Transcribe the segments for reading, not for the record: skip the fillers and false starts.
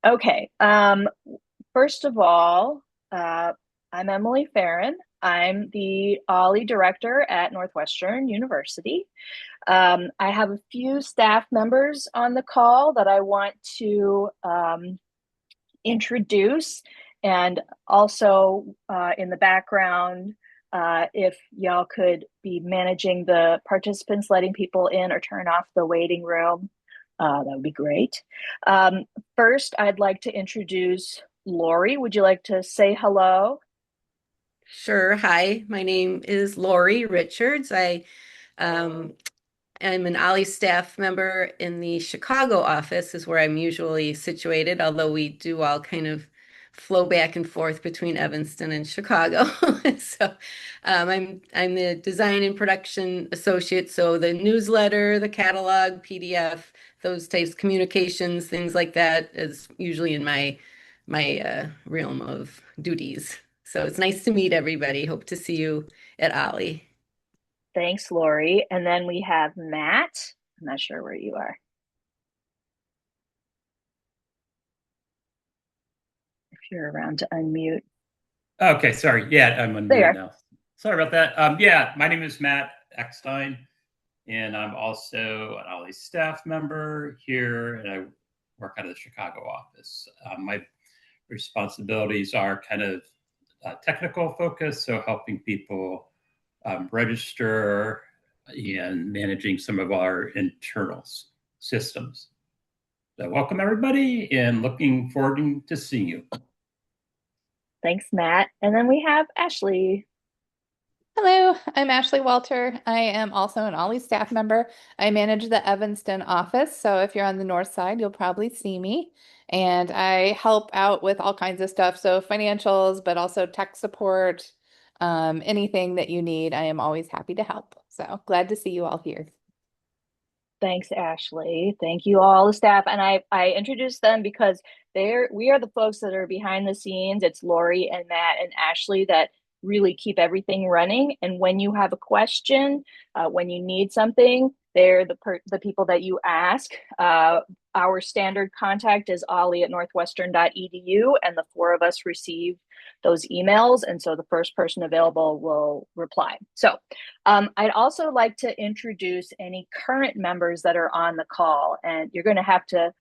Okay. First of all, uh, I'm Emily Farron. I'm the OLLI director at Northwestern University. I have a few staff members on the call that I want to introduce, and also in the background, if y'all could be managing the participants, letting people in or turn off the waiting room, that would be great. Um, First, I'd like to introduce Lori. Would you like to say hello? Sure. Hi, my name is Lori Richards. Um, I'm an OLLI staff member in the Chicago office, is where I'm usually situated, although we do all kind of flow back and forth between Evanston and Chicago. So I'm the design and production associate. So the newsletter, the catalog, PDF, those types of communications, things like that is usually in my realm of duties. So it's nice to meet everybody. Hope to see you at OLLI. Thanks, Lori. And then we have Matt. I'm not sure where you are. If you're around to unmute. Okay, sorry. Yeah, I'm There you unmuted are. now. Sorry about that. Yeah, my name is Matt Eckstein, and I'm also an Ollie staff member here, and I work out of the Chicago office. My responsibilities are kind of technical focus, so helping people register and managing some of our internal systems. So, welcome everybody, and looking forward to seeing you. Thanks, Matt. And then we have Ashley. Hello, I'm Ashley Walter. I am also an Ollie staff member. I manage the Evanston office, so if you're on the north side, you'll probably see me. And I help out with all kinds of stuff, so financials, but also tech support, anything that you need, I am always happy to help. So glad to see you all here. Thanks, Ashley. Thank you all the staff. And I introduced them because we are the folks that are behind the scenes. It's Lori and Matt and Ashley that really keep everything running. And when you have a question, when you need something, they're the people that you ask. Our standard contact is ollie@northwestern.edu, and the four of us receive those emails. And so the first person available will reply. So I'd also like to introduce any current members that are on the call, and you're going to have to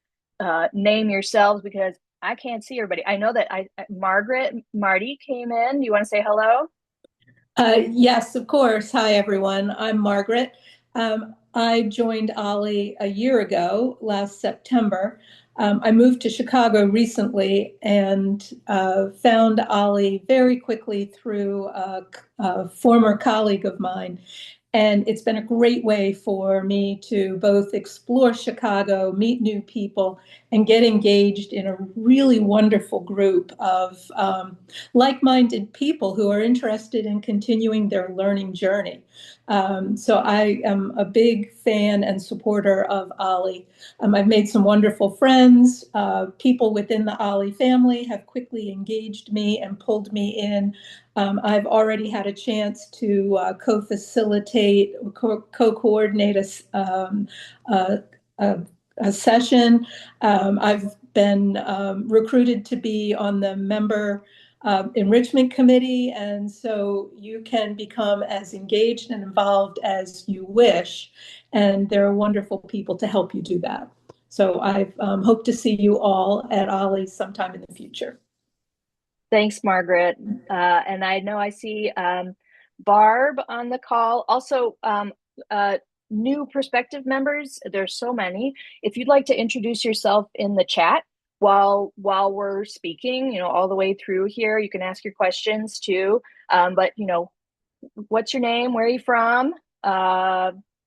name yourselves because I can't see everybody. I know that Margaret Marty came in. Do you want to say hello? Yes, of course. Hi, everyone. I'm Margaret. I joined Ollie a year ago, last September. I moved to Chicago recently and found Ollie very quickly through a former colleague of mine. And it's been a great way for me to both explore Chicago, meet new people, and get engaged in a really wonderful group of like-minded people who are interested in continuing their learning journey. So I am a big fan and supporter of Ollie. I've made some wonderful friends. People within the Ollie family have quickly engaged me and pulled me in. I've already had a chance to co-facilitate, co-coordinate a session. I've been recruited to be on the member enrichment committee, and so you can become as engaged and involved as you wish, and there are wonderful people to help you do that. So I hope to see you all at Ollie sometime in the future. Thanks, Margaret. And I know I see Barb on the call. Also, new prospective members, there's so many. If you'd like to introduce yourself in the chat while we're speaking, all the way through here, you can ask your questions too. But what's your name? Where are you from?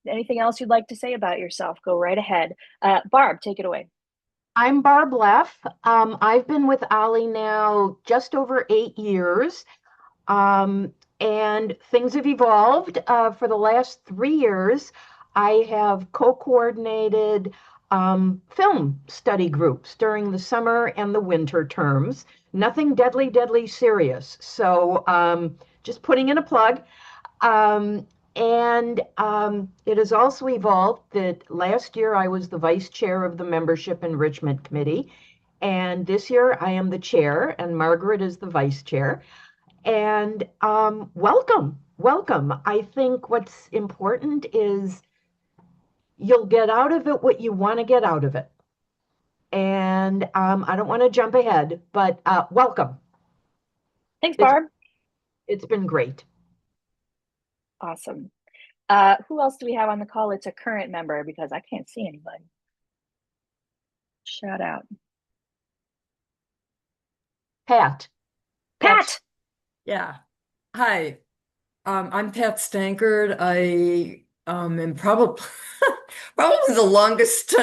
Anything else you'd like to say about yourself? Go right ahead. Barb, take it away. I'm Barb Leff. I've been with Ollie now just over 8 years, and things have evolved. For the last 3 years, I have co-coordinated film study groups during the summer and the winter terms. Nothing deadly, deadly serious. So just putting in a plug. And it has also evolved that last year I was the vice chair of the Membership Enrichment Committee. And this year I am the chair, and Margaret is the vice chair. And welcome, welcome. I think what's important is you'll get out of it what you want to get out of it. And I don't want to jump ahead, but welcome. Thanks, It's Barb. it's been great. Awesome. Who else do we have on the call? It's a current member because I can't see anybody. Shout out. Pat. Pat! Yeah. Hi. I'm Pat Stankard. I am probably probably the longest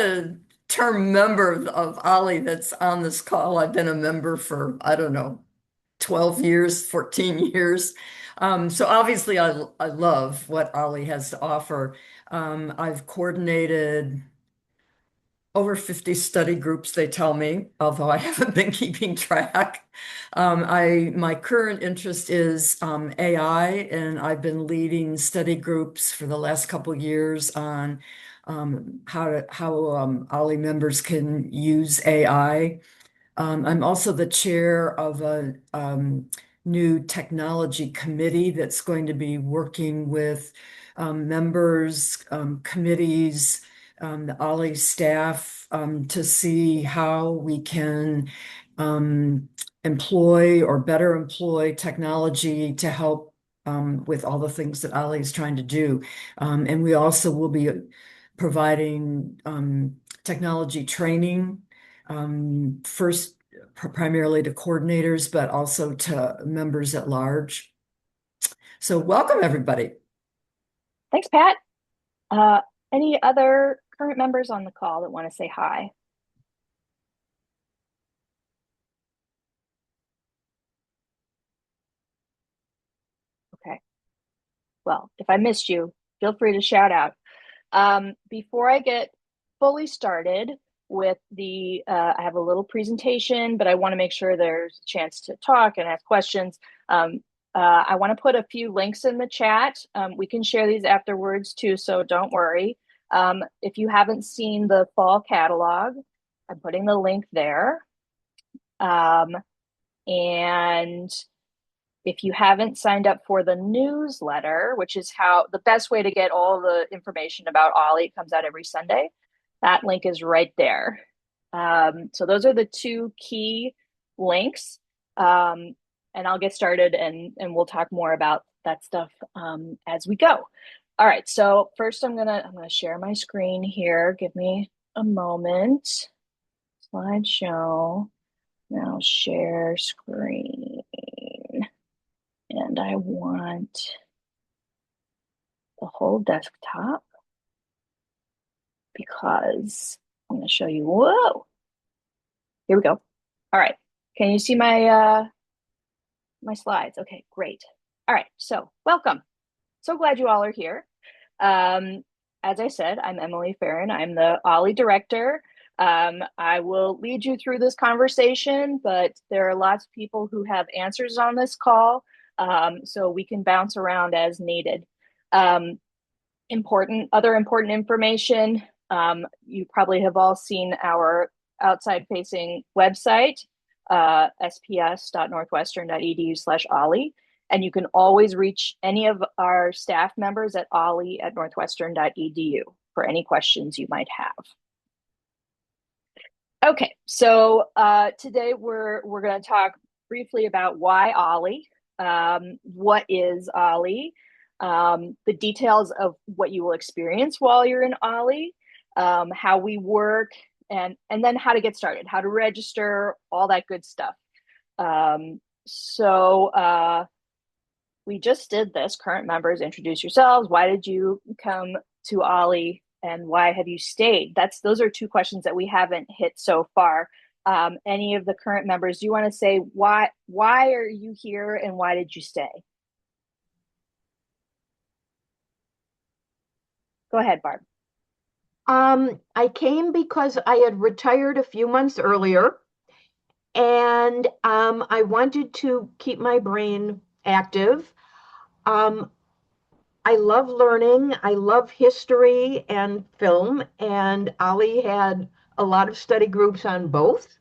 term member of OLLI that's on this call. I've been a member for, I don't know, 12 years, 14 years. So obviously I love what OLLI has to offer. I've coordinated over 50 study groups, they tell me, although I haven't been keeping track. My current interest is AI, and I've been leading study groups for the last couple of years on how OLLI members can use AI. I'm also the chair of a new technology committee that's going to be working with members, committees, the OLLI staff to see how we can employ or better employ technology to help with all the things that OLLI is trying to do. And we also will be providing technology training first primarily to coordinators, but also to members at large. So welcome, everybody. Thanks, Pat. Any other current members on the call that want to say hi? Okay. Well, if I missed you, feel free to shout out. Before I get fully started with I have a little presentation, but I want to make sure there's a chance to talk and ask questions. I want to put a few links in the chat. We can share these afterwards too, so don't worry. If you haven't seen the fall catalog, I'm putting the link there. And if you haven't signed up for the newsletter, which is how the best way to get all the information about OLLI, comes out every Sunday, that link is right there. So those are the two key links. And I'll get started and we'll talk more about that stuff as we go. All right, so first I'm gonna share my screen here. Give me a moment. Slideshow. Now share screen. And I want the whole desktop because I'm going to show you. Whoa, here we go. All right, can you see my my slides? Okay, great. All right, so welcome. So glad you all are here. As I said, I'm Emily Farron. I'm the OLLI director. I will lead you through this conversation, but there are lots of people who have answers on this call. So we can bounce around as needed. Other important information. You probably have all seen our outside-facing website, sps.northwestern.edu/OLLI. And you can always reach any of our staff members at olli@northwestern.edu for any questions you might have. Okay, so today we're going to talk briefly about why OLLI, what is OLLI, the details of what you will experience while you're in OLLI, how we work, and then how to get started, how to register, all that good stuff. We just did this. Current members, introduce yourselves. Why did you come to OLLI? And why have you stayed? Those are two questions that we haven't hit so far. Any of the current members, do you want to say why are you here and why did you stay? Go ahead, Barb. I came because I had retired a few months earlier, and I wanted to keep my brain active. I love learning. I love history and film, and OLLI had a lot of study groups on both.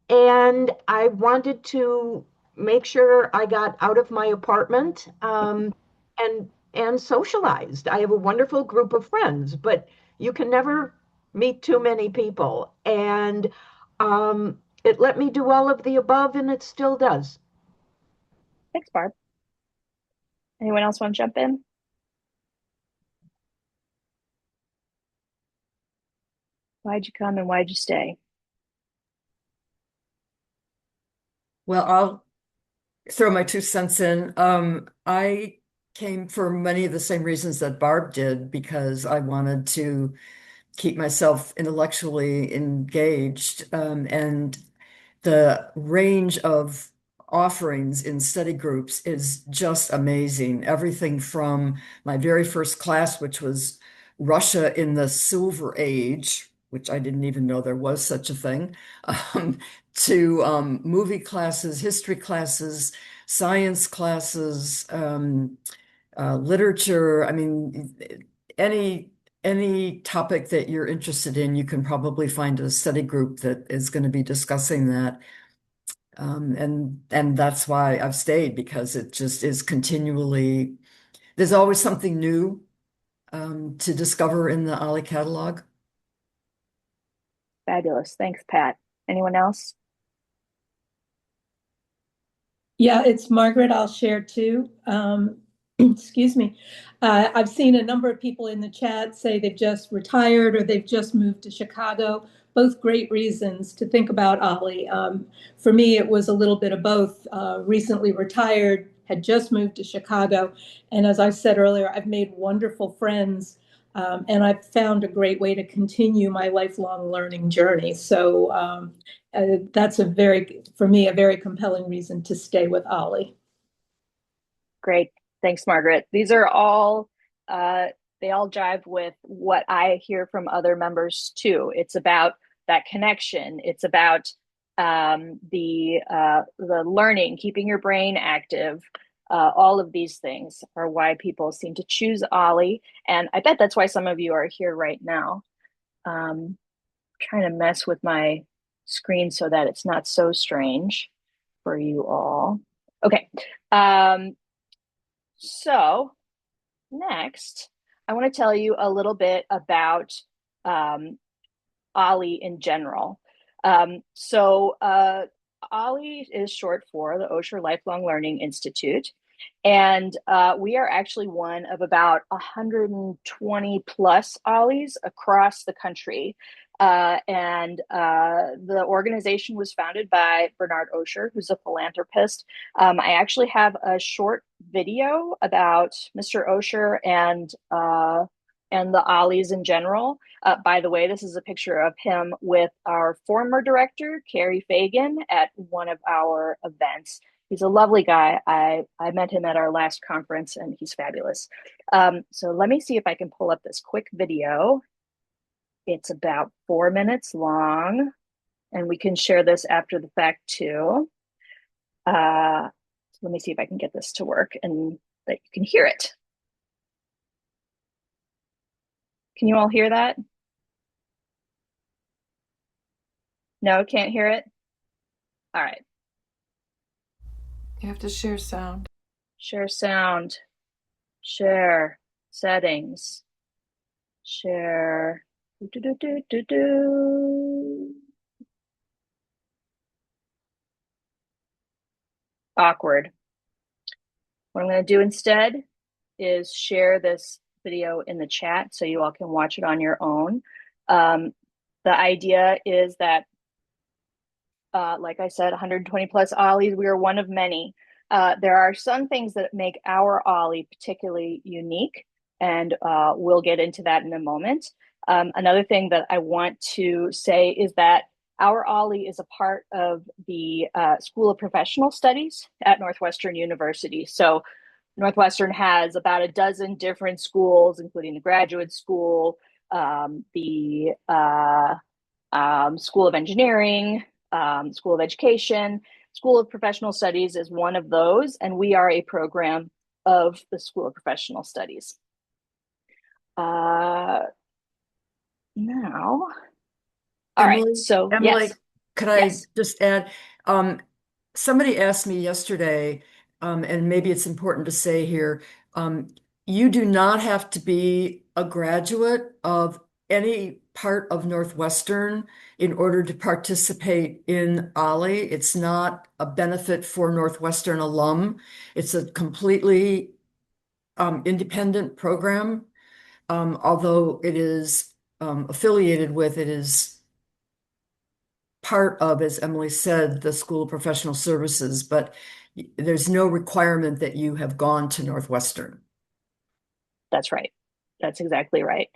and I wanted to make sure I got out of my apartment and socialized. I have a wonderful group of friends, but you can never meet too many people. And it let me do all of the above, and it still does. Thanks, Barb. Anyone else want to jump in? Why'd you come and why'd you stay? Well, I'll throw my 2 cents in. I came for many of the same reasons that Barb did because I wanted to keep myself intellectually engaged. And the range of offerings in study groups is just amazing. Everything from my very first class, which was Russia in the Silver Age, which I didn't even know there was such a thing, to movie classes, history classes, science classes, literature. I mean, any any topic that you're interested in, you can probably find a study group that is going to be discussing that. And that's why I've stayed because it just is continually, there's always something new to discover in the OLLI catalog. Fabulous. Thanks, Pat. Anyone else? Yeah, it's Margaret. I'll share too. Excuse me. I've seen a number of people in the chat say they've just retired or they've just moved to Chicago. Both great reasons to think about OLLI. For me, it was a little bit of both. Recently retired, had just moved to Chicago. And as I said earlier, I've made wonderful friends. And I've found a great way to continue my lifelong learning journey. So that's for me, a very compelling reason to stay with OLLI. Great. Thanks, Margaret. These are all, they all jive with what I hear from other members too. It's about that connection. It's about the learning, keeping your brain active. All of these things are why people seem to choose OLLI. And I bet that's why some of you are here right now. Trying to mess with my screen so that it's not so strange for you all. Okay. So next, I want to tell you a little bit about OLLI in general. OLLI is short for the Osher Lifelong Learning Institute. And we are actually one of about 120 plus OLLIs across the country. The organization was founded by Bernard Osher, who's a philanthropist. I actually have a short video about Mr. Osher and the OLLIs in general. By the way, this is a picture of him with our former director, Carrie Fagan, at one of our events. He's a lovely guy. I met him at our last conference and he's fabulous. So let me see if I can pull up this quick video. It's about 4 minutes long and we can share this after the fact too. Let me see if I can get this to work and that you can hear it. Can you all hear that? No, can't hear it? All right. You have to share sound. Share sound. Share settings. Share. Awkward. What I'm going to do instead is share this video in the chat so you all can watch it on your own. The idea is that, like I said, 120 plus OLLIs, we are one of many. There are some things that make our OLLI particularly unique, and we'll get into that in a moment. Another thing that I want to say is that our OLLI is a part of the School of Professional Studies at Northwestern University. So Northwestern has about a dozen different schools, including the graduate school, the School of Engineering, School of Education. School of Professional Studies is one of those, and we are a program of the School of Professional Studies. Now, all Emily, right, so Emily, yes. Could I Yes. just add? Um, Somebody asked me yesterday, and maybe it's important to say here, um, you do not have to be a graduate of any part of Northwestern in order to participate in OLLI. It's not a benefit for Northwestern alum. It's a completely independent program, although it is affiliated with, it is part of, as Emily said, the School of Professional Services, but there's no requirement that you have gone to Northwestern. That's right. That's exactly right.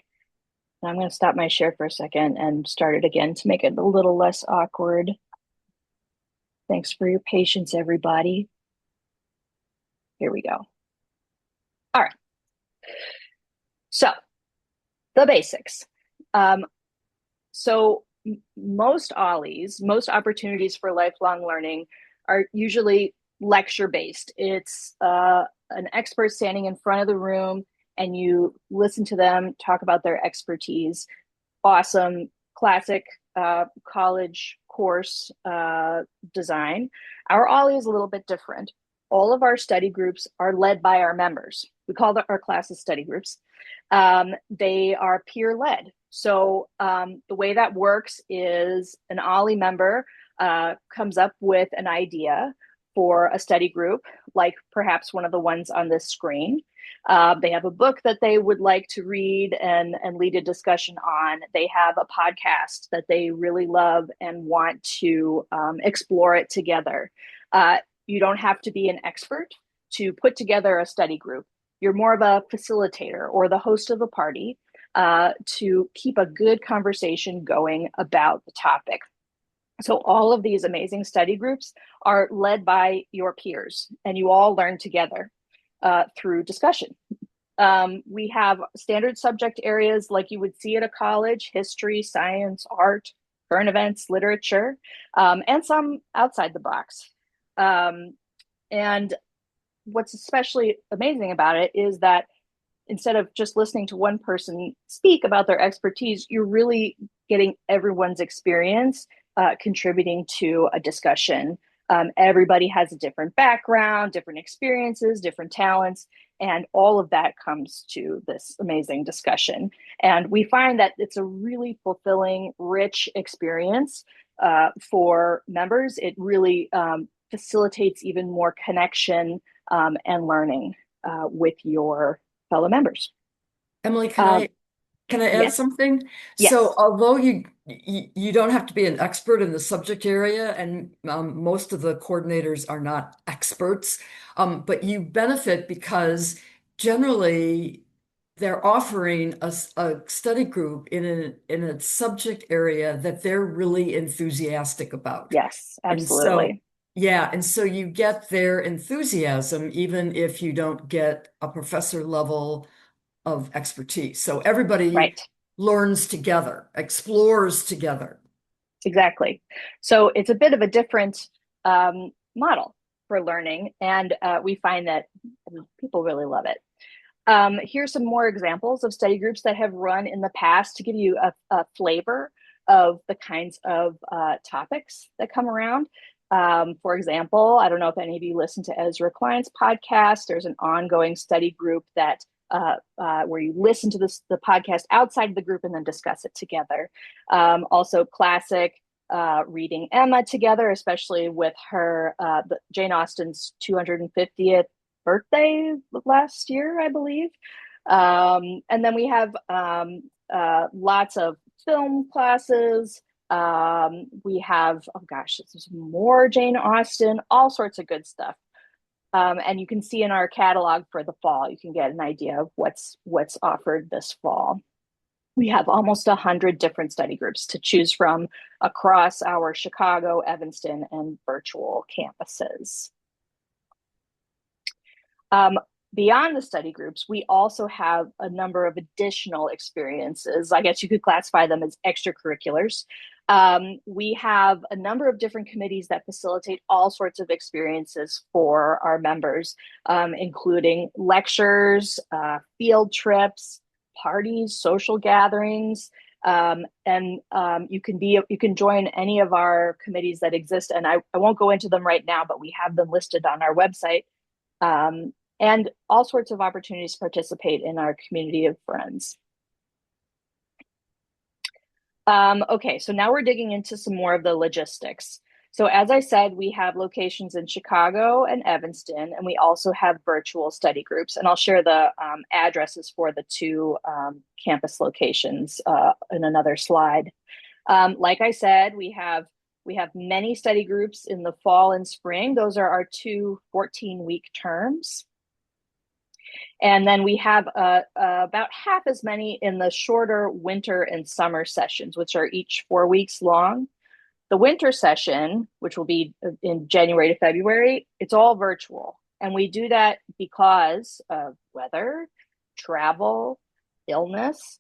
And I'm going to stop my share for a second and start it again to make it a little less awkward. Thanks for your patience, everybody. Here we go. All right. So the basics. So most OLLIs, most opportunities for lifelong learning are usually lecture based. It's an expert standing in front of the room and you listen to them talk about their expertise. Awesome, classic college course design. Our OLLI is a little bit different. All of our study groups are led by our members. We call our classes study groups. They are peer led. So the way that works is an OLLI member comes up with an idea for a study group, like perhaps one of the ones on this screen. They have a book that they would like to read and lead a discussion on. They have a podcast that they really love and want to explore it together. You don't have to be an expert to put together a study group. You're more of a facilitator or the host of the party to keep a good conversation going about the topic. So all of these amazing study groups are led by your peers, and you all learn together through discussion. We have standard subject areas like you would see at a college: history, science, art, current events, literature, and some outside the box. And what's especially amazing about it is that instead of just listening to one person speak about their expertise, you're really getting everyone's experience contributing to a discussion. Everybody has a different background, different experiences, different talents, and all of that comes to this amazing discussion. And we find that it's a really fulfilling, rich experience for members. It really facilitates even more connection and learning with your fellow members. Emily, Um, can I add yes, something? So yes, although you don't have to be an expert in the subject area, and most of the coordinators are not experts, but you benefit because generally they're offering a study group in a subject area that they're really enthusiastic about. yes, And so, absolutely. yeah, and so you get their enthusiasm even if you don't get a professor level of expertise. So everybody Right, learns together, explores together. exactly. So it's a bit of a different model for learning, and we find that people really love it. Here's some more examples of study groups that have run in the past to give you a flavor of the kinds of topics that come around. For example, I don't know if any of you listen to Ezra Klein's podcast. There's an ongoing study group that where you listen to the podcast outside of the group and then discuss it together. Also, classic reading Emma together, especially with her Jane Austen's 250th birthday last year, I believe. And then we have lots of film classes. We have, oh gosh, this is more Jane Austen, all sorts of good stuff. And you can see in our catalog for the fall, you can get an idea of what's offered this fall. We have almost 100 different study groups to choose from across our Chicago, Evanston, and virtual campuses. Beyond the study groups, we also have a number of additional experiences. I guess you could classify them as extracurriculars. We have a number of different committees that facilitate all sorts of experiences for our members, including lectures, field trips, parties, social gatherings. You can join any of our committees that exist, and I won't go into them right now, but we have them listed on our website, and all sorts of opportunities to participate in our community of friends. Okay, so now we're digging into some more of the logistics. So as I said, we have locations in Chicago and Evanston, and we also have virtual study groups. And I'll share the addresses for the two campus locations in another slide. Like I said, we have many study groups in the fall and spring. Those are our two 14-week terms. And then we have about half as many in the shorter winter and summer sessions, which are each 4 weeks long. The winter session, which will be in January to February, it's all virtual. And we do that because of weather, travel, illness.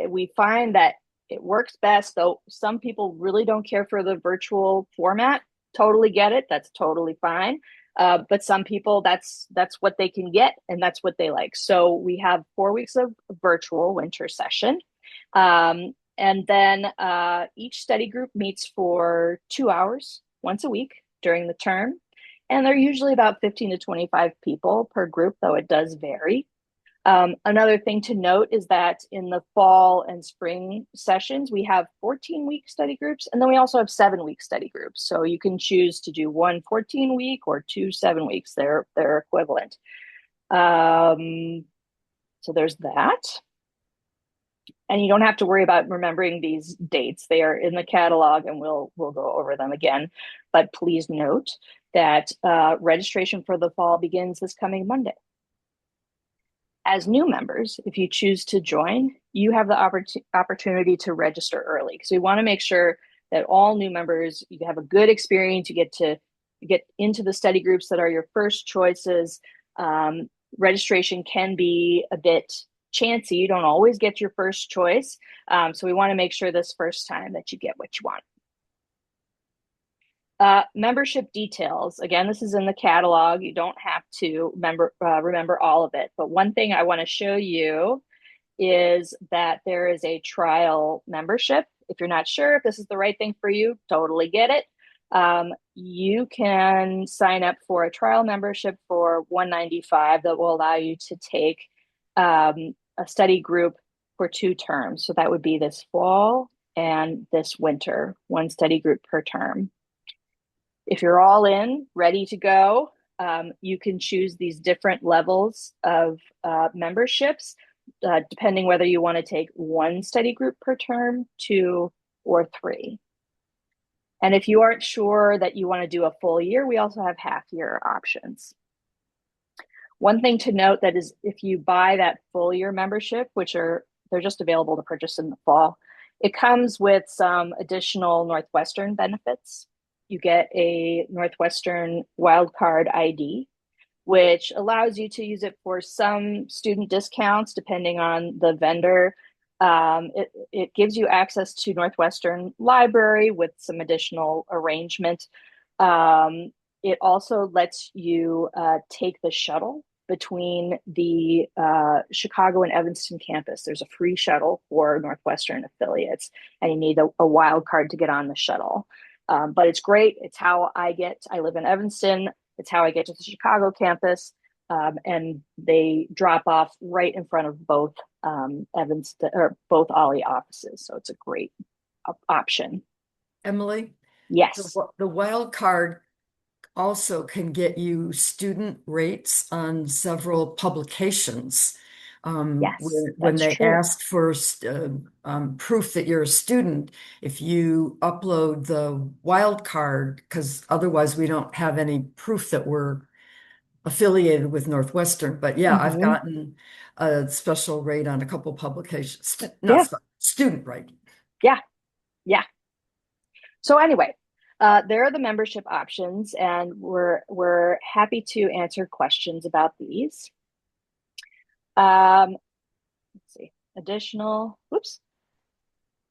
We find that it works best, though some people really don't care for the virtual format. Totally get it. That's totally fine. But some people, that's what they can get, and that's what they like. So we have 4 weeks of virtual winter session. And then each study group meets for 2 hours once a week during the term. And they're usually about 15 to 25 people per group, though it does vary. Another thing to note is that in the fall and spring sessions, we have 14-week study groups, and then we also have 7-week study groups. So you can choose to do one 14-week or two 7 weeks. They're equivalent. So there's that. And you don't have to worry about remembering these dates. They are in the catalog, and we'll go over them again. But please note that registration for the fall begins this coming Monday. As new members, if you choose to join, you have the opportunity to register early, because we want to make sure that all new members, you have a good experience, you get into the study groups that are your first choices. Registration can be a bit chancy. You don't always get your first choice. So we want to make sure this first time that you get what you want. Membership details. Again, this is in the catalog. You don't have to remember all of it. But one thing I want to show you is that there is a trial membership. If you're not sure if this is the right thing for you, totally get it. You can sign up for a trial membership for $195 that will allow you to take a study group for 2 terms. So that would be this fall and this winter, one study group per term. If you're all in, ready to go, you can choose these different levels of memberships, depending whether you want to take 1 study group per term, 2, or 3. And if you aren't sure that you want to do a full year, we also have half-year options. One thing to note that is, if you buy that full year membership, they're just available to purchase in the fall, it comes with some additional Northwestern benefits. You get a Northwestern wildcard ID, which allows you to use it for some student discounts depending on the vendor. It gives you access to Northwestern Library with some additional arrangement. It also lets you take the shuttle between the Chicago and Evanston campus. There's a free shuttle for Northwestern affiliates, and you need a wild card to get on the shuttle. But it's great. It's how I live in Evanston. It's how I get to the Chicago campus. And they drop off right in front of both Evanston or both OLLI offices. So it's a great option. Emily? Yes. The wild card also can get you student rates on several publications. Yes, when that's they true. ask for proof that you're a student, if you upload the wild card, because otherwise we don't have any proof that we're affiliated with Northwestern. But yeah, I've gotten a special rate on a couple publications. Student rate. Yeah. So anyway, there are the membership options, and we're happy to answer questions about these. Let's see, additional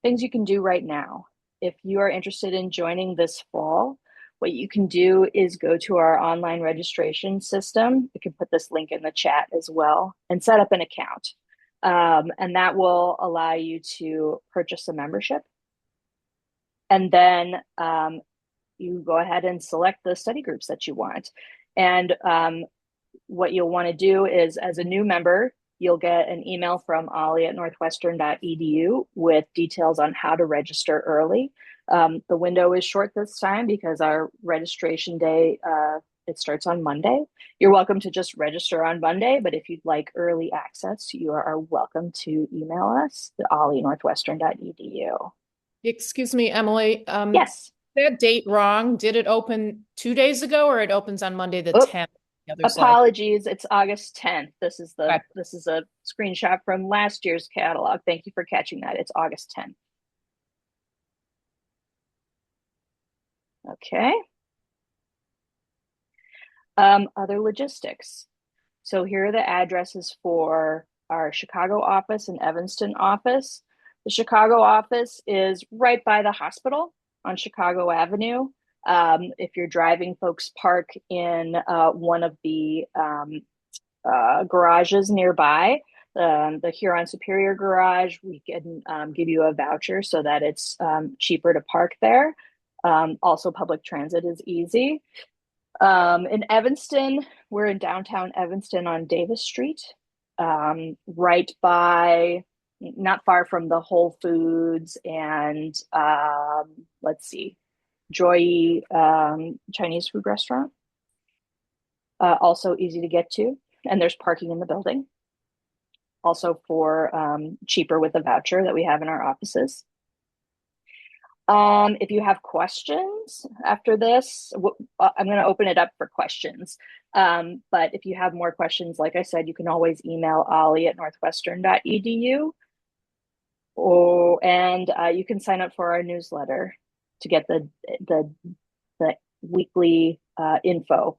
things you can do right now. If you are interested in joining this fall, what you can do is go to our online registration system. You can put this link in the chat as well and set up an account. And that will allow you to purchase a membership. And then you go ahead and select the study groups that you want. And what you'll want to do is, as a new member, you'll get an email from olli at northwestern.edu with details on how to register early. The window is short this time because our registration day, it starts on Monday. You're welcome to just register on Monday, but if you'd like early access, you are welcome to email us at olli@northwestern.edu. Excuse me, Emily. Yes. That date wrong. Did it open 2 days ago, or it opens on Monday the Oh, 10th? The other slide. apologies. It's August 10th. This is Okay. a screenshot from last year's catalog. Thank you for catching that. It's August 10th. Okay. Other logistics. So here are the addresses for our Chicago office and Evanston office. The Chicago office is right by the hospital on Chicago Avenue. If you're driving, folks park in one of the garages nearby. The Huron Superior Garage, we can give you a voucher so that it's cheaper to park there. Also, public transit is easy. In Evanston, we're in downtown Evanston on Davis Street, right by, not far from the Whole Foods and let's see, Joy Chinese food restaurant. Also easy to get to, and there's parking in the building. Also for cheaper with a voucher that we have in our offices. If you have questions after this, I'm going to open it up for questions. But if you have more questions, like I said, you can always email olli@northwestern.edu, and you can sign up for our newsletter to get the weekly info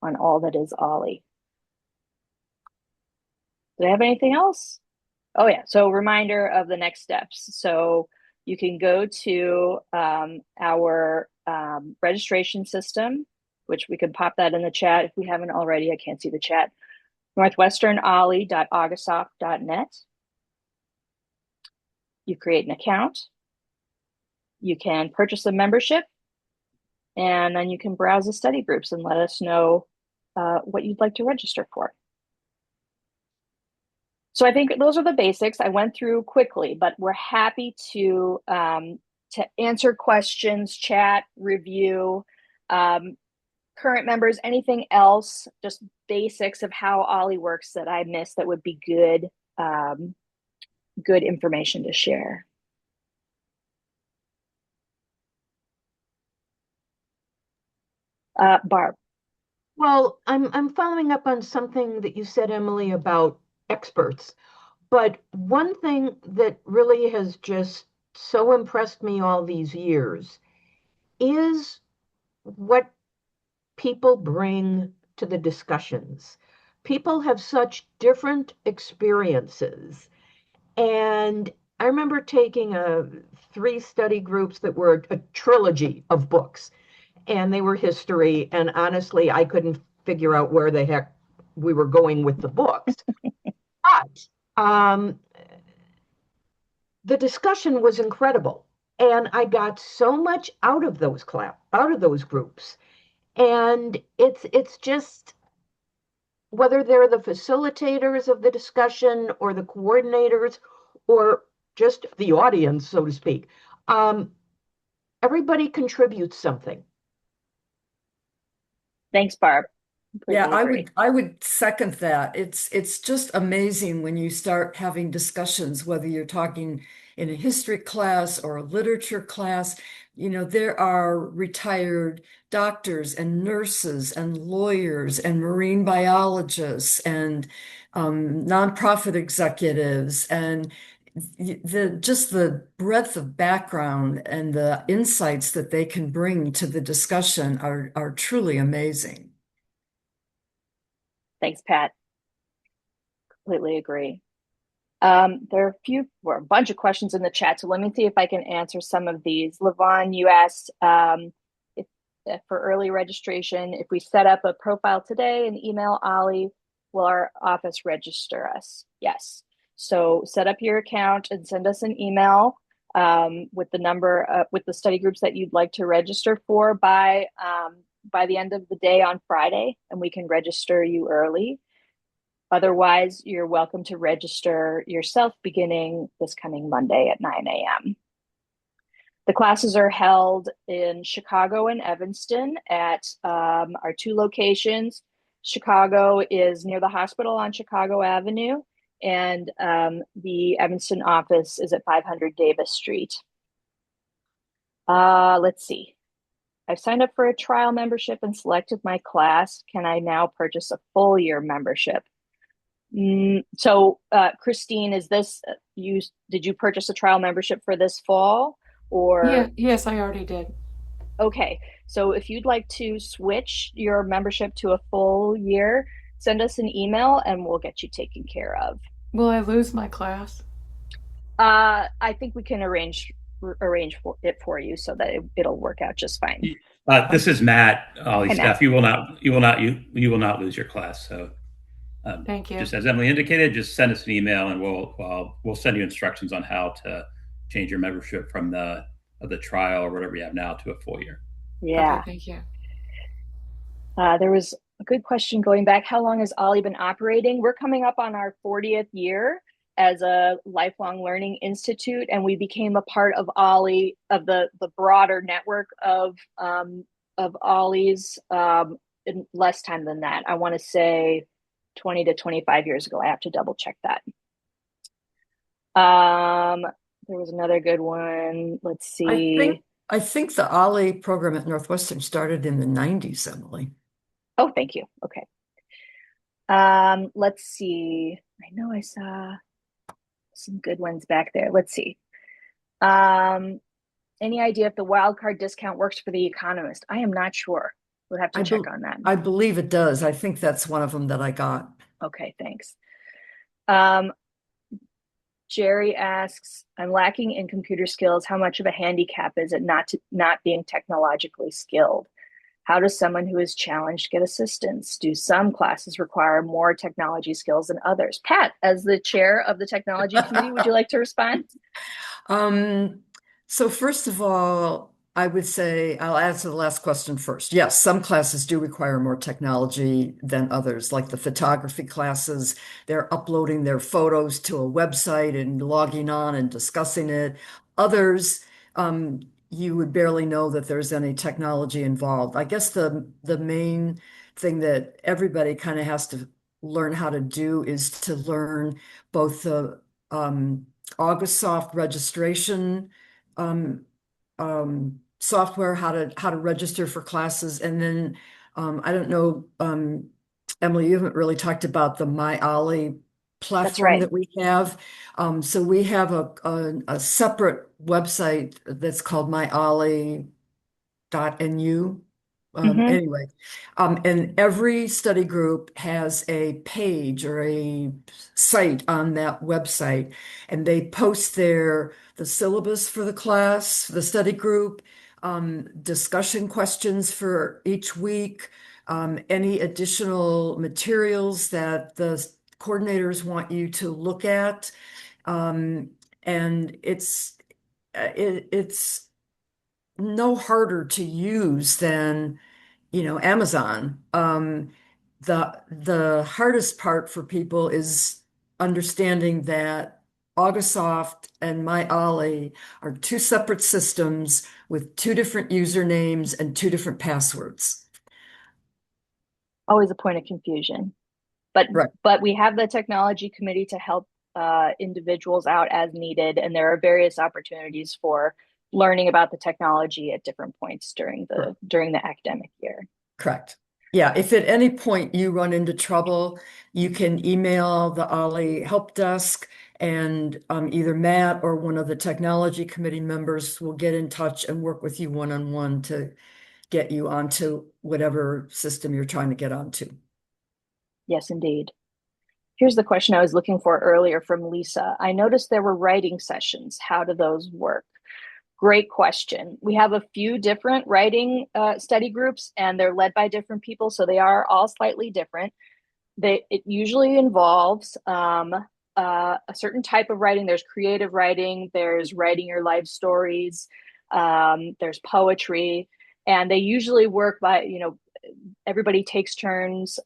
on all that is OLLI. Do I have anything else? Oh yeah, so reminder of the next steps. So you can go to our registration system, which we could pop that in the chat if we haven't already. I can't see the chat. northwesternolli.augustsoft.net. You create an account. You can purchase a membership, and then you can browse the study groups and let us know what you'd like to register for. So I think those are the basics. I went through quickly, but we're happy to answer questions, chat, review. Current members, anything else, just basics of how OLLI works that I missed that would be good, good information to share. Barb. Well, I'm following up on something that you said, Emily, about experts. But one thing that really has just so impressed me all these years is what people bring to the discussions. People have such different experiences. And I remember taking three study groups that were a trilogy of books, and they were history. And honestly, I couldn't figure out where the heck we were going with the books. But the discussion was incredible, and I got so much out of those groups. And it's just, whether they're the facilitators of the discussion or the coordinators or just the audience, so to speak, everybody contributes something. Thanks, Barb. Yeah, Completely agree. I would second that. It's just amazing when you start having discussions, whether you're talking in a history class or a literature class. You know, there are retired doctors and nurses and lawyers and marine biologists and nonprofit executives, and the breadth of background and the insights that they can bring to the discussion are truly amazing. Thanks, Pat. Completely agree. There are a bunch of questions in the chat, so let me see if I can answer some of these. Levon, you asked if for early registration, if we set up a profile today and email OLLI, will our office register us? Yes. So set up your account and send us an email with the number with the study groups that you'd like to register for by the end of the day on Friday, and we can register you early. Otherwise, you're welcome to register yourself beginning this coming Monday at 9 a.m. The classes are held in Chicago and Evanston at our two locations. Chicago is near the hospital on Chicago Avenue, and the Evanston office is at 500 Davis Street. Let's see. I've signed up for a trial membership and selected my class. Can I now purchase a full year membership? So, Christine, is this did you purchase a trial membership for this fall? Or yes, I already did. okay, so if you'd like to switch your membership to a full year, send us an email and we'll get you taken care of. Will I lose my class? I think we can arrange for it for you so that it'll work out just fine. This is Matt, OLLI Hi, staff. Matt. You will not lose your class. So, Thank you. just as Emily indicated, just send us an email and we'll send you instructions on how to change your membership from the trial or whatever you have now to a full year. Yeah. Okay, thank you. There was a good question going back. How long has OLLI been operating? We're coming up on our 40th year as a lifelong learning institute, and we became a part of OLLI, of the broader network of OLLIs in less time than that. I want to say 20 to 25 years ago. I have to double check that. There was another good one. Let's see. I think the OLLI program at Northwestern started in the 90s, Emily. Oh, thank you. Okay. Let's see. I know I saw some good ones back there. Let's see. Any idea if the wildcard discount works for The Economist? I am not sure. We'll have to check on that. I believe it does. I think that's one of them that I got. Okay, thanks. Jerry asks, I'm lacking in computer skills. How much of a handicap is it not being technologically skilled? How does someone who is challenged get assistance? Do some classes require more technology skills than others? Pat, as the chair of the technology committee, would you like to respond? So first of all, I would say I'll answer the last question first. Yes, some classes do require more technology than others, like the photography classes. They're uploading their photos to a website and logging on and discussing it. Others, you would barely know that there's any technology involved. I guess the main thing that everybody kind of has to learn how to do is to learn both the AuguSoft registration software, how to register for classes, and then I don't know, Emily, you haven't really talked about the My OLLI platform that we have. So we have a separate website that's called myolli.nu. Anyway, and every study group has a page or a site on that website, and they post there the syllabus for the class, the study group, discussion questions for each week, any additional materials that the coordinators want you to look at, and it's no harder to use than Amazon. The hardest part for people is understanding that AuguSoft and My OLLI are two separate systems with two different usernames and two different passwords. Always a point of confusion. But we have the technology committee to help individuals out as needed, and there are various opportunities for learning about the technology at different points during the academic year. Correct. Yeah, if at any point you run into trouble, you can email the OLLI help desk, and either Matt or one of the technology committee members will get in touch and work with you one-on-one to get you onto whatever system you're trying to get onto. Yes, indeed. Here's the question I was looking for earlier from Lisa. I noticed there were writing sessions. How do those work? Great question. We have a few different writing study groups, and they're led by different people, so they are all slightly different. It usually involves a certain type of writing. There's creative writing, there's writing your life stories, there's poetry, and they usually work by, everybody takes turns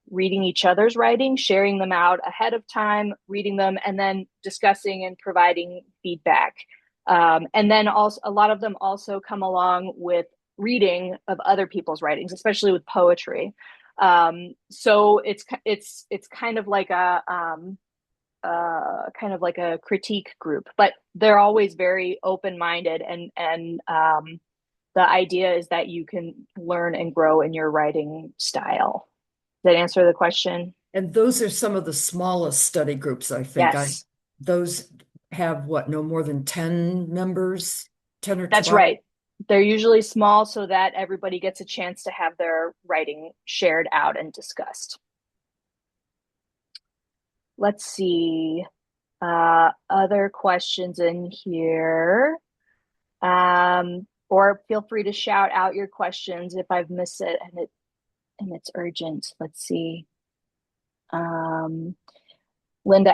reading each other's writing, sharing them out ahead of time, reading them, and then discussing and providing feedback. And then also, a lot of them also come along with reading of other people's writings, especially with poetry. So it's kind of like a critique group, but they're always very open-minded, and the idea is that you can learn and grow in your writing style. Does that answer the question? And those are some of the smallest study groups, I think. Yes, Those have what, no more than 10 members, 10 or that's 12? right. They're usually small so that everybody gets a chance to have their writing shared out and discussed. Let's see. Other questions in here. Or feel free to shout out your questions if I've missed it and it's urgent. Let's see. Linda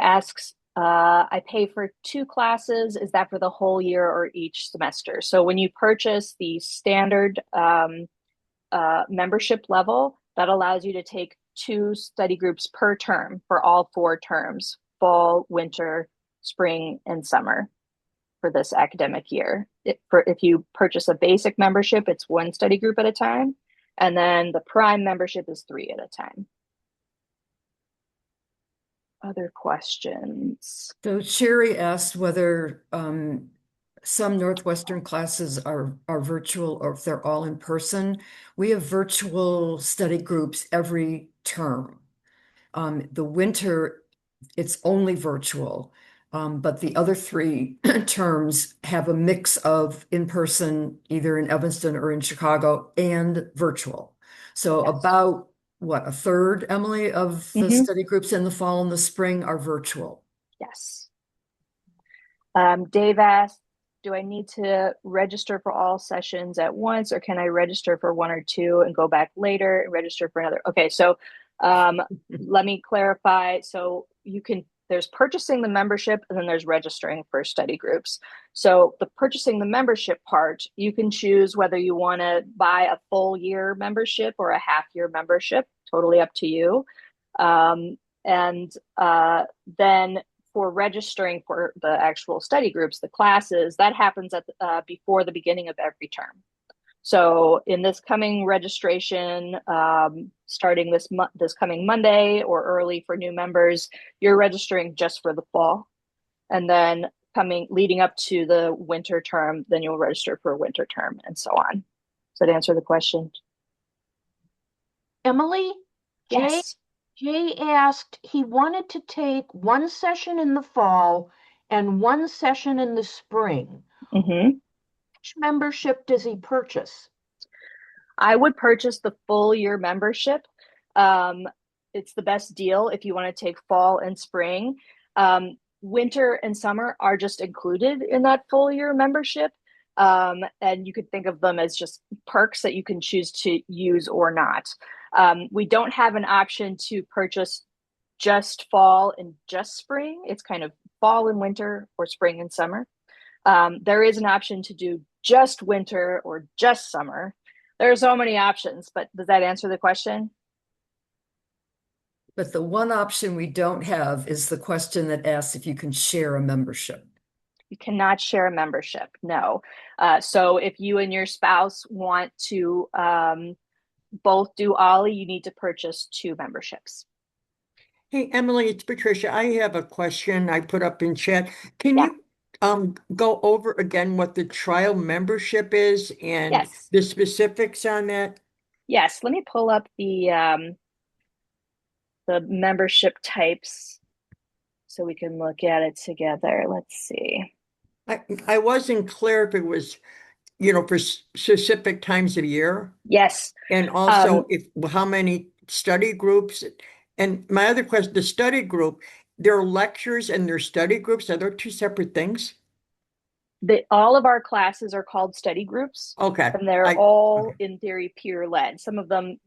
asks, I pay for 2 classes. Is that for the whole year or each semester? So when you purchase the standard membership level, that allows you to take 2 study groups per term for all 4 terms, fall, winter, spring, and summer for this academic year. If you purchase a basic membership, it's 1 study group at a time. And then the prime membership is 3 at a time. Other questions? So Sherry asked whether some Northwestern classes are virtual or if they're all in person. We have virtual study groups every term. The winter, it's only virtual, but the other 3 terms have a mix of in-person, either in Evanston or in Chicago, and virtual. So Yes. about what, a third, Emily, of the Mhm. study groups in the fall and the spring are virtual. Yes. Dave asked, do I need to register for all sessions at once, or can I register for 1 or 2 and go back later and register for another? Okay, so let me clarify. So there's purchasing the membership, and then there's registering for study groups. So the purchasing the membership part, you can choose whether you want to buy a full year membership or a half year membership, totally up to you. And then for registering for the actual study groups, the classes, that happens before the beginning of every term. So in this coming registration, starting this coming Monday or early for new members, you're registering just for the fall. And then leading up to the winter term, then you'll register for a winter term and so on. Does that answer the question? Emily, Yes. Jay asked he wanted to take 1 session in the fall and 1 session in the spring. Mm-hmm. Which membership does he purchase? I would purchase the full year membership. It's the best deal if you want to take fall and spring. Winter and summer are just included in that full year membership. And you could think of them as just perks that you can choose to use or not. We don't have an option to purchase just fall and just spring. It's kind of fall and winter or spring and summer. There is an option to do just winter or just summer. There are so many options, but does that answer the question? But the one option we don't have is the question that asks if you can share a membership. You cannot share a membership, no. So if you and your spouse want to both do OLLI, you need to purchase 2 memberships. Hey, Emily, it's Patricia. I have a question I put up in chat. Can Yeah. you go over again what the trial membership is and Yes. the specifics on that? Yes, let me pull up the membership types so we can look at it together. Let's see. I wasn't clear if it was, for specific times of year, Yes. and also how many study groups. And my other question, the study group, there are lectures and there are study groups. Are there 2 separate things? All of our classes are called study groups. Okay. And they're all, in theory, peer-led. Some of them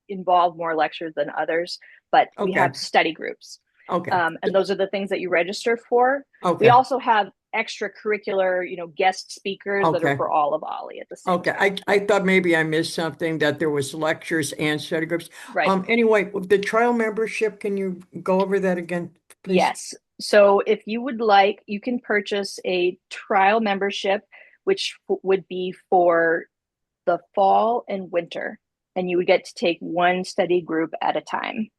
involve more lectures than others, but we Okay. have study groups. Okay. And those are the things that you register for. We Okay. also have extracurricular, guest speakers that are Okay. for all of OLLI at the same Okay. time. I thought maybe I missed something that there was lectures and study groups. Right. Anyway, the trial membership, can you go over that again, please? Yes. So if you would like, you can purchase a trial membership, which would be for the fall and winter, and you would get to take one study group at a time.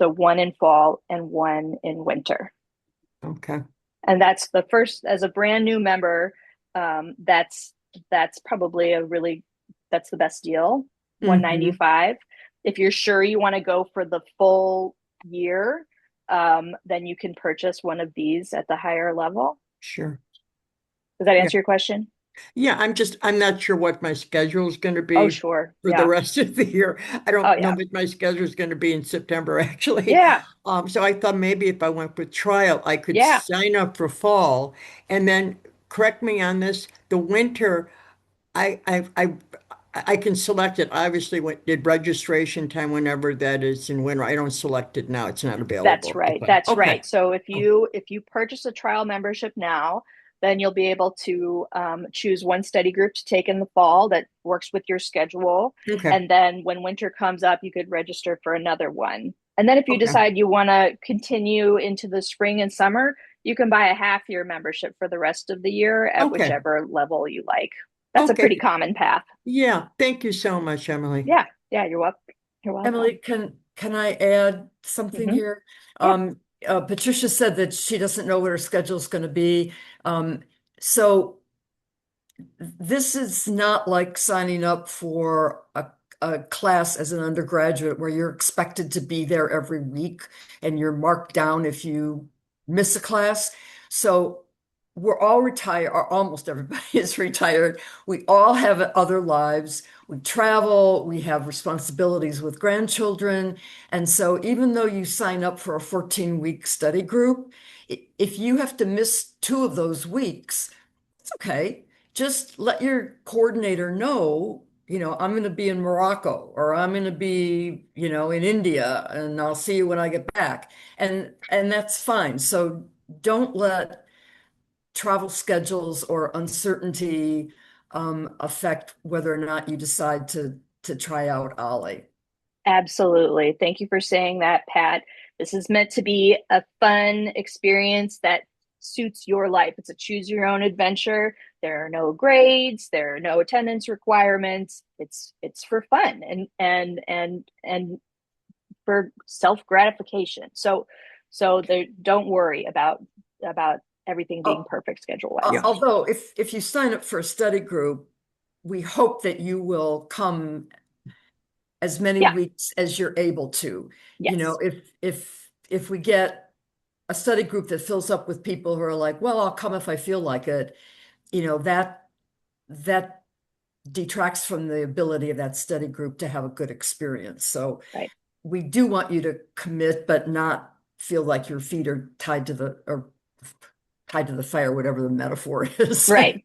So one in fall and one in winter. Okay. And that's the first, as a brand new member, that's probably that's the best deal, Mhm. 195. If you're sure you want to go for the full year, then you can purchase one of these at the higher level. Sure. Does that Yeah. answer your question? Yeah, I'm not sure what my schedule is going to Oh, be sure. for the Yeah. rest of the year. I Oh, don't know yeah. what my schedule is going to be in September, actually. Yeah. So I thought maybe if I went with trial, I could Yeah. sign up for fall and then correct me on this, the winter, I I I I can select it. Obviously, when did registration time whenever that is in winter. I don't select it now. It's not That's available. right. That's Okay. right. So if Oh, you purchase a trial membership now, then you'll be able to choose one study group to take in the fall that works with your schedule. okay. And then when winter comes up, you could register for another one. And then if you Okay. decide you want to continue into the spring and summer, you can buy a half year membership for the rest of the year at Okay. whichever level you like. That's a pretty Okay. common path. Yeah. Thank you so much, Emily. Yeah. Yeah. You're welcome. You're Emily, welcome. can I add something Hmm. here? Yeah. Patricia said that she doesn't know what her schedule is going to be. So this is not like signing up for a class as an undergraduate where you're expected to be there every week and you're marked down if you miss a class. So we're all retired, or almost everybody is retired. We all have other lives. We travel, we have responsibilities with grandchildren. And so even though you sign up for a 14-week study group, if you have to miss 2 of those weeks, it's okay. Just let your coordinator know, I'm going to be in Morocco or I'm going to be, in India and I'll see you when I get back. And that's fine. So don't let travel schedules or uncertainty affect whether or not you decide to try out OLLI. Absolutely. Thank you for saying that, Pat. This is meant to be a fun experience that suits your life. It's a choose your own adventure. There are no grades, there are no attendance requirements. It's for fun and for self-gratification. So there, don't worry about everything being Oh, perfect schedule-wise. Yeah. although if you sign up for a study group, we hope that you will come as many Yeah. weeks as you're able to. Yes. If we get a study group that fills up with people who are like, well, I'll come if I feel like it, that detracts from the ability of that study group to have a good experience. So Right. we do want you to commit, but not feel like your feet are tied to the fire, whatever the metaphor is. Right.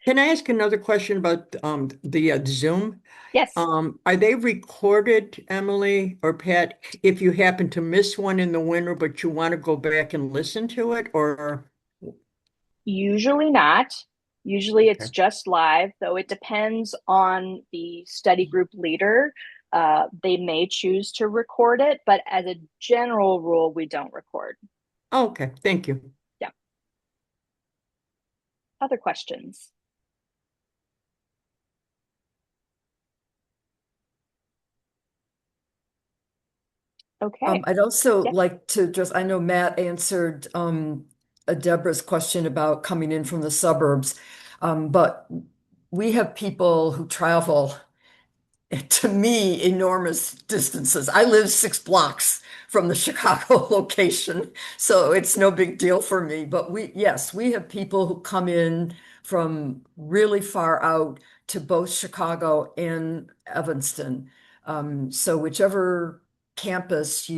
Can I ask another question about the Zoom? Yes. Are they recorded, Emily or Pat, if you happen to miss one in the winter, but you want to go back and listen to it, or? Usually not. Usually it's Okay. just live, though it depends on the study group leader. They may choose to record it, but as a general rule, we don't record. Oh, okay, thank you. Yeah. Other questions? Okay. I'd also Yeah. like to just, I know Matt answered Deborah's question about coming in from the suburbs, but we have people who travel to me enormous distances. I live 6 blocks from the Chicago location, so it's no big deal for me. But yes, we have people who come in from really far out to both Chicago and Evanston. So whichever campus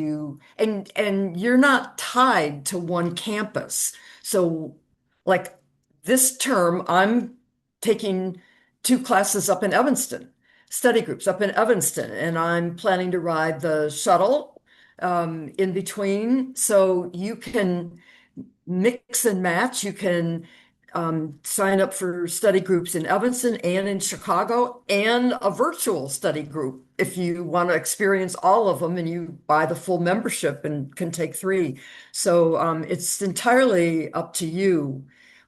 and you're not tied to one campus. So like this term, I'm taking 2 classes up in Evanston, study groups up in Evanston, and I'm planning to ride the shuttle in between. So you can mix and match. You can sign up for study groups in Evanston and in Chicago and a virtual study group if you want to experience all of them and you buy the full membership and can take three. So it's entirely up to you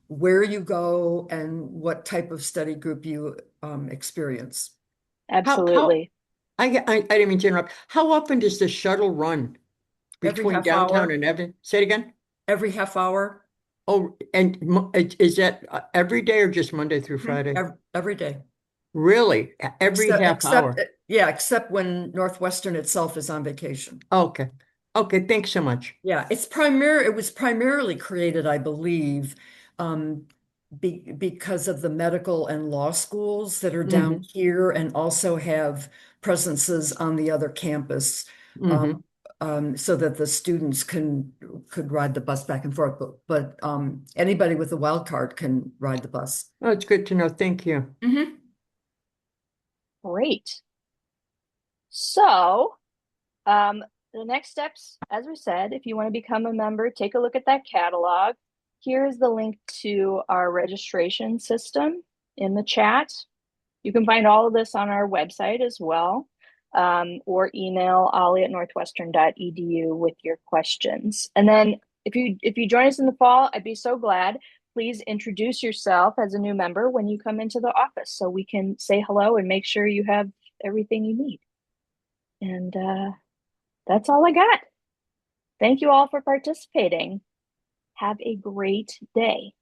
where you go and what type of study group you experience. How, Absolutely. I didn't mean to interrupt. How often does the shuttle run Every between half downtown hour, and Evan? Say it again. every half hour, Oh, and is that every day or just Monday through Friday? every day. Really? Every Except, half except, hour? yeah, except when Northwestern itself is on vacation. Okay. Okay, thanks so much. Yeah, it was primarily created, I believe, um, because of the medical and law schools that are down Hmm. here and also have presences on the other campus, Hmm. so that the students could ride the bus back and forth. But anybody with a wild card can ride the bus. Oh, it's good to know. Thank you. Mhm. Great. So, the next steps, as we said, if you want to become a member, take a look at that catalog. Here's the link to our registration system in the chat. You can find all of this on our website as well, or email ollie@northwestern.edu with your questions. And then if you join us in the fall, I'd be so glad. Please introduce yourself as a new member when you come into the office so we can say hello and make sure you have everything you need. And that's all I got. Thank you all for participating. Have a great day.